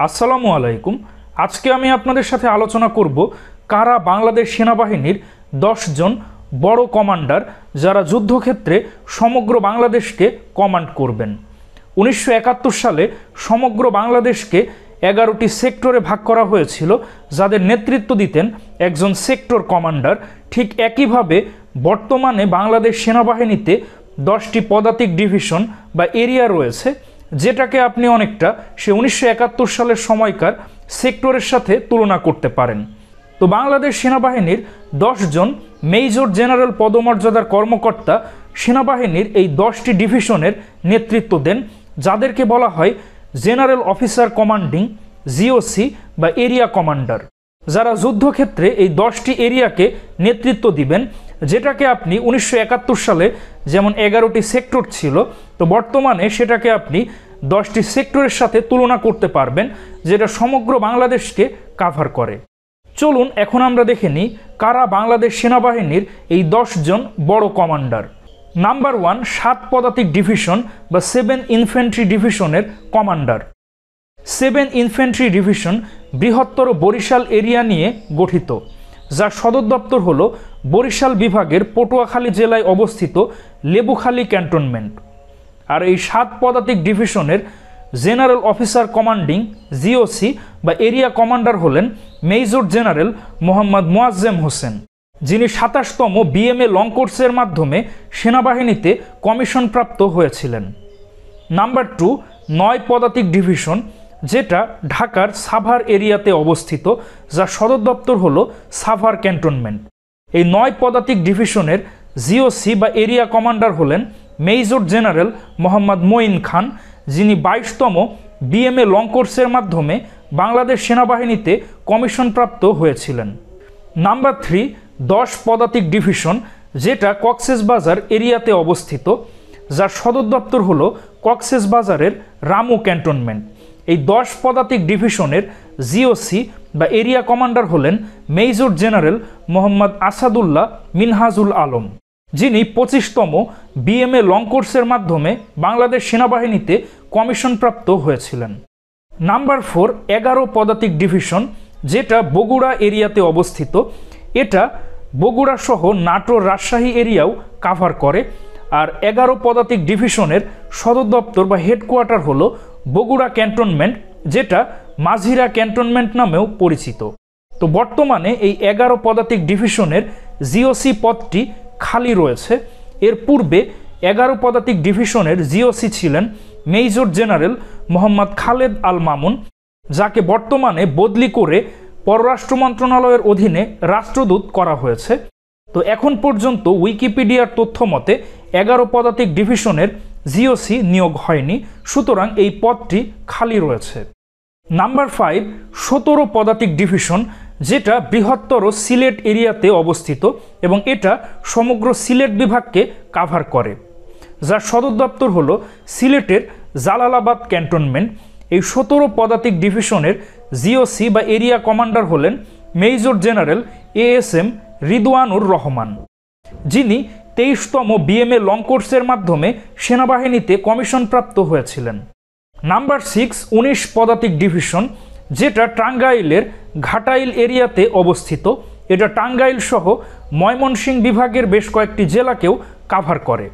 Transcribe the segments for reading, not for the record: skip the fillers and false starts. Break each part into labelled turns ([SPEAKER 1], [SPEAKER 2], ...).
[SPEAKER 1] আসসালামু আলাইকুম। আজকে আমি আপনাদের সাথে আলোচনা করব কারা বাংলাদেশ সেনাবাহিনীর 10 জন বড় কমান্ডার যারা যুদ্ধক্ষেত্রে সমগ্র বাংলাদেশকে কমান্ড করবেন। 1971 সালে সমগ্র বাংলাদেশকে 11টি সেক্টরে ভাগ করা হয়েছিল, যাদের নেতৃত্ব দিতেন একজন সেক্টর কমান্ডার। ঠিক একইভাবে বর্তমানে বাংলাদেশ সেনাবাহিনীতে 10টি পদাতিক ডিভিশন বা এরিয়া রয়েছে, যেটাকে আপনি অনেকটা সে 1971 সালের সময়কার সেক্টরের সাথে তুলনা করতে পারেন। তো বাংলাদেশ সেনাবাহিনীর 10 জন মেজর জেনারেল পদমর্যাদার কর্মকর্তা সেনাবাহিনীর এই 10টি ডিভিশনের নেতৃত্ব দেন, যাদেরকে বলা হয় জেনারেল অফিসার কমান্ডিং, জিওসি বা এরিয়া কমান্ডার, যারা যুদ্ধক্ষেত্রে এই 10টি এরিয়াকে নেতৃত্ব দিবেন, যেটাকে আপনি 1971 সালে যেমন 11টি সেক্টর ছিল, তো বর্তমানে সেটাকে আপনি 10টি সেক্টরের সাথে তুলনা করতে পারবেন, যেটা সমগ্র বাংলাদেশকে কাভার করে। চলুন এখন আমরা দেখে নিই কারা বাংলাদেশ সেনাবাহিনীর এই 10 জন বড় কমান্ডার। নাম্বার 1, 7 পদাতিক ডিভিশন বা 7 ইনফ্যান্ট্রি ডিভিশনের কমান্ডার। 7 ইনফ্যান্ট্রি ডিভিশন বৃহত্তর বরিশাল এরিয়া নিয়ে গঠিত, যার সদর দপ্তর হল বরিশাল বিভাগের পটুয়াখালী জেলায় অবস্থিত লেবুখালী ক্যান্টনমেন্ট। আর এই 7 পদাতিক ডিভিশনের জেনারেল অফিসার কমান্ডিং, জিওসি বা এরিয়া কমান্ডার হলেন মেজর জেনারেল মোহাম্মদ মোয়াজ্জেম হোসেন, যিনি 27তম বিএমএ লং কোর্সের মাধ্যমে সেনাবাহিনীতে কমিশনপ্রাপ্ত হয়েছিলেন। নাম্বার 2, 9 পদাতিক ডিভিশন, যেটা ঢাকার সাভার এরিয়াতে অবস্থিত, যার সদর দপ্তর হল সাভার ক্যান্টনমেন্ট। এই 9 পদাতিক ডিভিশনের জিওসি বা এরিয়া কমান্ডার হলেন মেজর জেনারেল মোহাম্মদ মঈন খান, যিনি 22তম বিএমএ লং কোর্সের মাধ্যমে বাংলাদেশ সেনাবাহিনীতে কমিশনপ্রাপ্ত হয়েছিলেন। নাম্বার 3, 10 পদাতিক ডিভিশন, যেটা কক্সবাজার এরিয়াতে অবস্থিত, যার সদর দপ্তর হল কক্সবাজারের রামু ক্যান্টনমেন্ট। এই 10 পদাতিক ডিভিশনের জিওসি বা এরিয়া কমান্ডার হলেন মেজর জেনারেল মোহাম্মদ আসাদুল্লাহ মিনহাজুল আলম, যিনি 25তম বিএমএ লং কোর্সের মাধ্যমে বাংলাদেশ সেনাবাহিনীতে কমিশনপ্রাপ্ত হয়েছিলেন। নাম্বার 4, 11 পদাতিক ডিভিশন, যেটা বগুড়া এরিয়াতে অবস্থিত। এটা বগুড়া সহ নাটোর, রাজশাহী এরিয়াও কাভার করে। আর 11 পদাতিক ডিভিশনের সদর দপ্তর বা হেডকোয়ার্টার হলো বগুড়া ক্যান্টনমেন্ট, যেটা মাঝিরা ক্যান্টনমেন্ট নামেও পরিচিত। তো বর্তমানে এই 11 পদাতিক ডিভিশনের জিওসি পদটি খালি রয়েছে। এর পূর্বে 11 পদাতিক ডিভিশনের জিওসি ছিলেন মেজর জেনারেল মোহাম্মদ খালেদ আল মামুন, যাকে বর্তমানে বদলি করে পররাষ্ট্র মন্ত্রণালয়ের অধীনে রাষ্ট্রদূত করা হয়েছে। তো এখন পর্যন্ত উইকিপিডিয়ার তথ্য মতে 11 পদাতিক ডিভিশনের জিওসি নিয়োগ হয়নি, সুতরাং এই পদটি খালি রয়েছে। নাম্বার 5, 17 পদাতিক ডিভিশন, যেটা বৃহত্তর সিলেট এরিয়াতে অবস্থিত এবং এটা সমগ্র সিলেট বিভাগকে কাভার করে, যার সদর দপ্তর হল সিলেটের জালালাবাদ ক্যান্টনমেন্ট। এই 17 পদাতিক ডিভিশনের জিওসি বা এরিয়া কমান্ডার হলেন major general ASM Ridwanur Rahman, যিনি 23তম বিএমএ লং কোর্সের মাধ্যমে সেনাবাহিনীতে কমিশনপ্রাপ্ত হয়েছিলেন। নাম্বার 6, 19 পদাতিক ডিভিশন, যেটা টাঙ্গাইলের ঘাটাইল এরিয়াতে অবস্থিত। এটা টাঙ্গাইল সহ ময়মনসিংহ বিভাগের বেশ কয়েকটি জেলাকেও কাভার করে।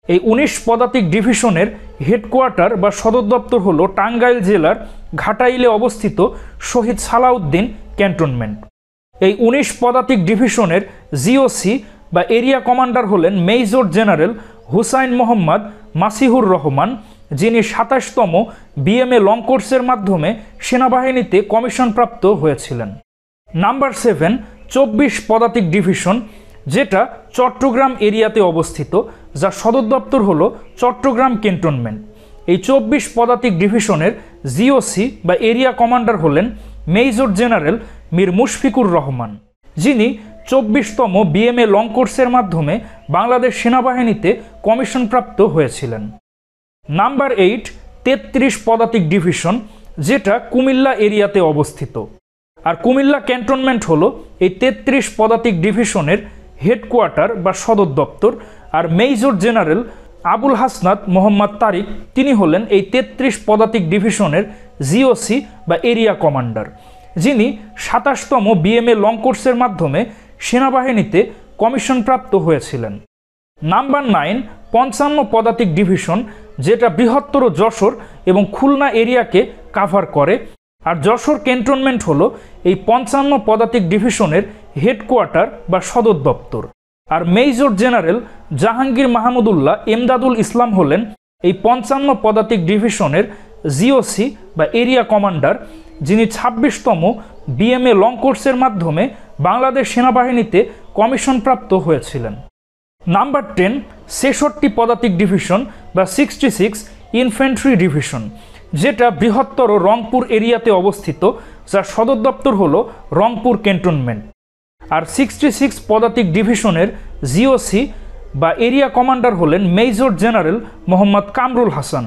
[SPEAKER 1] এই 19 পদাতিক ডিভিশনের হেডকোয়ার্টার বা সদর দপ্তর হল টাঙ্গাইল জেলার ঘাটাইলে অবস্থিত শহীদ সালাউদ্দিন ক্যান্টনমেন্ট। এই 19 পদাতিক ডিভিশনের জিওসি বা এরিয়া কমান্ডার হলেন মেজর জেনারেল হুসাইন মোহাম্মদ মাসিহুর রহমান, যিনি 27তম বিএমএ লং কোর্সের মাধ্যমে সেনাবাহিনীতে কমিশনপ্রাপ্ত হয়েছিলেন। নাম্বার 7, 24 পদাতিক ডিভিশন, যেটা চট্টগ্রাম এরিয়াতে অবস্থিত, যার সদর দপ্তর হল চট্টগ্রাম ক্যান্টনমেন্ট। এই 24 পদাতিক ডিভিশনের জিওসি বা এরিয়া কমান্ডার হলেন মেজর জেনারেল মীর মুশফিকুর রহমান, যিনি 24তম বিএমএ লং কোর্সের মাধ্যমে বাংলাদেশ সেনাবাহিনীতে কমিশনপ্রাপ্ত হয়েছিলেন। নাম্বার 8, 33 পদাতিক ডিভিশন, যেটা কুমিল্লা এরিয়াতে অবস্থিত। আর কুমিল্লা ক্যান্টনমেন্ট হলো এই 33 পদাতিক ডিভিশনের হেডকোয়ার্টার বা সদর দপ্তর। আর মেজর জেনারেল আবুল হাসনাত মোহাম্মদ তারিক তিনি হলেন এই ৩৩ পদাতিক ডিভিশনের জিওসি বা এরিয়া কমান্ডার, যিনি ২৭তম বিএমএ লং কোর্সের মাধ্যমে সেনাবাহিনীতে কমিশনপ্রাপ্ত হয়েছিলেন। নাম্বার 9 ৫৫ পদাতিক ডিভিশন, যেটা বৃহত্তর যশোর এবং খুলনা এরিয়াকে কাভার করে। আর যশোর ক্যান্টনমেন্ট হলো এই ৫৫ পদাতিক ডিভিশনের হেডকোয়ার্টার বা সদর দপ্তর। আর মেজর জেনারেল জাহাঙ্গীর মাহমুদুল্লাহ এমদাদুল ইসলাম হলেন এই ৫৫ পদাতিক ডিভিশনের জিওসি বা এরিয়া কমান্ডার, যিনি ২৬তম বিএমএ লং কোর্সের মাধ্যমে বাংলাদেশ সেনাবাহিনীতে কমিশনপ্রাপ্ত হয়েছিলেন। নাম্বার 10 ৬৬ পদাতিক ডিভিশন বা 66 ইনফ্যান্ট্রি ডিভিশন, যেটা বৃহত্তর রংপুর এরিয়াতে অবস্থিত, যার সদর দপ্তর হলো রংপুর ক্যান্টনমেন্ট। আর 66 পদাতিক ডিভিশনের জিওসি বা এরিয়া কমান্ডার হলেন মেজর জেনারেল মোহাম্মদ কামরুল হাসান,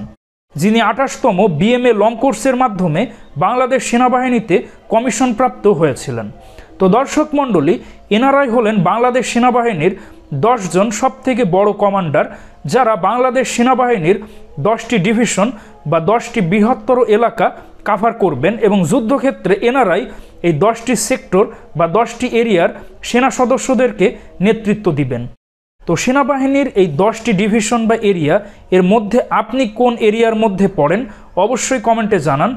[SPEAKER 1] যিনি ২৮তম বিএমএ লং কোর্সের মাধ্যমে বাংলাদেশ সেনাবাহিনীতে কমিশনপ্রাপ্ত হয়েছিলেন। তো দর্শক মণ্ডলী, এনারাই হলেন বাংলাদেশ সেনাবাহিনীর 10 জন সবথেকে বড় কমান্ডার, যারা বাংলাদেশ সেনাবাহিনীর 10টি ডিভিশন বা 10টি বৃহত্তর এলাকা কাভার করবেন এবং যুদ্ধক্ষেত্রে এনারাই এই 10টি সেক্টর বা 10টি এরিয়ার সেনা সদস্যদেরকে নেতৃত্ব দিবেন। তো সেনাবাহিনীর এই 10টি ডিভিশন বা এরিয়া এর মধ্যে আপনি কোন এরিয়ার মধ্যে পড়েন অবশ্যই কমেন্টে জানান।